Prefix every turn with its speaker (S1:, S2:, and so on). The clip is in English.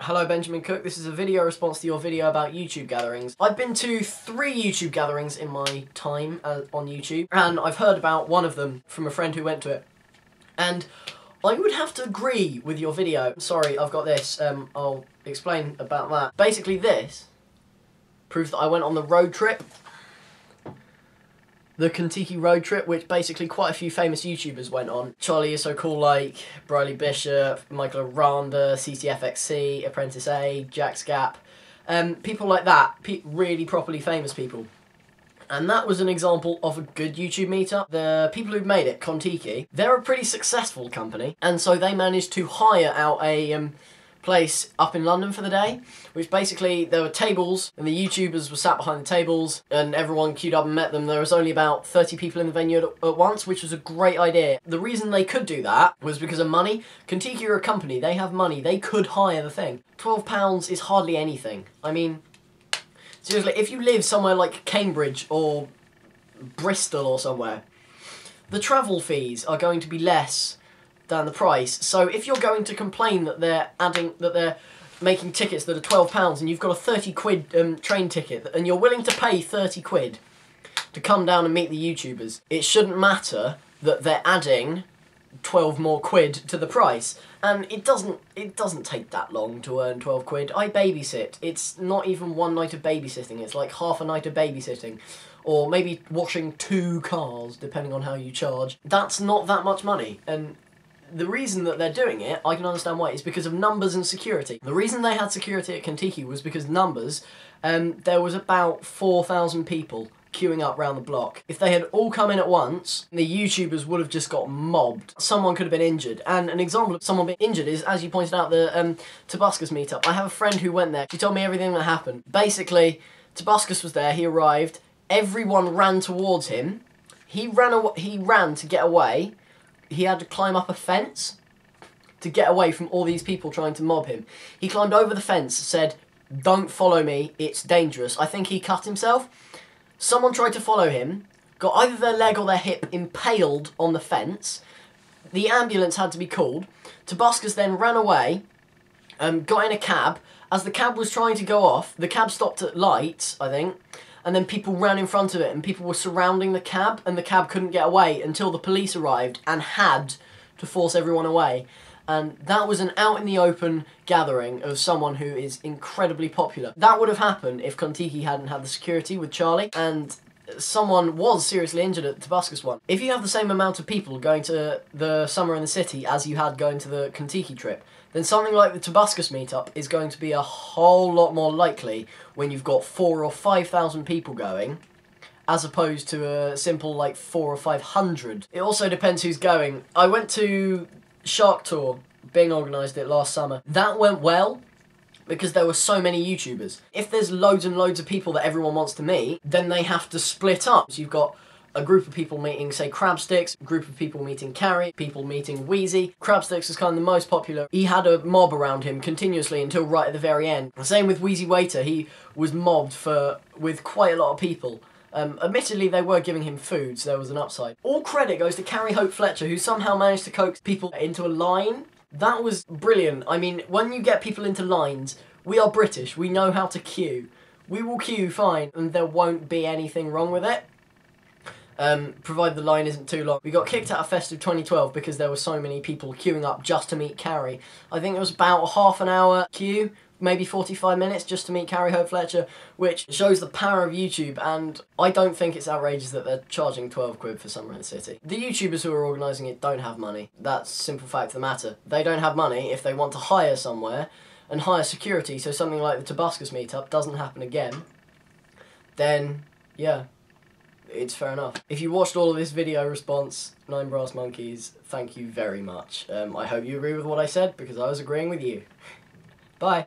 S1: Hello, Benjamin Cook. This is a video response to your video about YouTube gatherings. I've been to 3 YouTube gatherings in my time on YouTube, and I've heard about one of them from a friend who went to it. And I would have to agree with your video. Sorry, I've got this. I'll explain about that. Basically, this proves that I went on the road trip. The Kentucky road trip, which basically quite a few famous YouTubers went on. Charlie Is So Cool, like Briley Bishop, Michael Aranda, CCFXC, Apprentice A, Jack's Gap, people like that, really properly famous people. And that was an example of a good YouTube meetup. The people who made it, Kentucky, they're a pretty successful company, and so they managed to hire out a place up in London for the day, which basically there were tables and the YouTubers were sat behind the tables and everyone queued up and met them. There was only about 30 people in the venue at once, which was a great idea. The reason they could do that was because of money. Kentucky are a company, they have money, they could hire the thing. £12 is hardly anything. I mean, seriously, if you live somewhere like Cambridge or Bristol or somewhere, the travel fees are going to be less than the price. So if you're going to complain that they're making tickets that are £12 and you've got a 30 quid train ticket and you're willing to pay 30 quid to come down and meet the YouTubers, it shouldn't matter that they're adding 12 more quid to the price. And it doesn't take that long to earn 12 quid. I babysit. It's not even one night of babysitting, it's like half a night of babysitting. Or maybe washing 2 cars, depending on how you charge. That's not that much money. And the reason that they're doing it, I can understand why, is because of numbers and security. The reason they had security at Kentucky was because numbers, there was about 4,000 people queuing up round the block. If they had all come in at once, the YouTubers would have just got mobbed. Someone could have been injured. And an example of someone being injured is, as you pointed out, the Tobuscus meetup. I have a friend who went there. She told me everything that happened. Basically, Tobuscus was there, he arrived, everyone ran towards him. He ran to get away. He had to climb up a fence to get away from all these people trying to mob him. He climbed over the fence, said, "Don't follow me, it's dangerous." I think he cut himself. Someone tried to follow him, got either their leg or their hip impaled on the fence. The ambulance had to be called. Tobuscus then ran away, got in a cab. As the cab was trying to go off, the cab stopped at lights, I think, and then people ran in front of it and people were surrounding the cab and the cab couldn't get away until the police arrived and had to force everyone away. And that was an out-in-the-open gathering of someone who is incredibly popular. That would have happened if Kentucky hadn't had the security with Charlie, and someone was seriously injured at the Tobuscus one. If you have the same amount of people going to the Summer in the City as you had going to the Kentucky trip, then something like the Tobuscus meetup is going to be a whole lot more likely when you've got 4,000 or 5,000 people going, as opposed to a simple like 400 or 500. It also depends who's going. I went to Shark Tour, Bing organised it last summer. That went well because there were so many YouTubers. If there's loads and loads of people that everyone wants to meet, then they have to split up. So you've got a group of people meeting, say, Crabsticks, a group of people meeting Carrie, people meeting Wheezy. Crabsticks was kind of the most popular. He had a mob around him continuously until right at the very end. Same with Wheezy Waiter, he was mobbed with quite a lot of people. Admittedly, they were giving him food, so there was an upside. All credit goes to Carrie Hope Fletcher, who somehow managed to coax people into a line. That was brilliant. I mean, when you get people into lines, we are British, we know how to queue. We will queue fine, and there won't be anything wrong with it. Provided the line isn't too long. We got kicked out of Festive 2012 because there were so many people queuing up just to meet Carrie. I think it was about a half an hour queue, maybe 45 minutes just to meet Carrie Hope Fletcher, which shows the power of YouTube, and I don't think it's outrageous that they're charging 12 quid for Summer in the City. The YouTubers who are organising it don't have money. That's a simple fact of the matter. They don't have money if they want to hire somewhere and hire security so something like the Tobuscus meetup doesn't happen again. Then, yeah, it's fair enough. If you watched all of this video response, 9 Brass Monkeys, thank you very much. I hope you agree with what I said, because I was agreeing with you. Bye.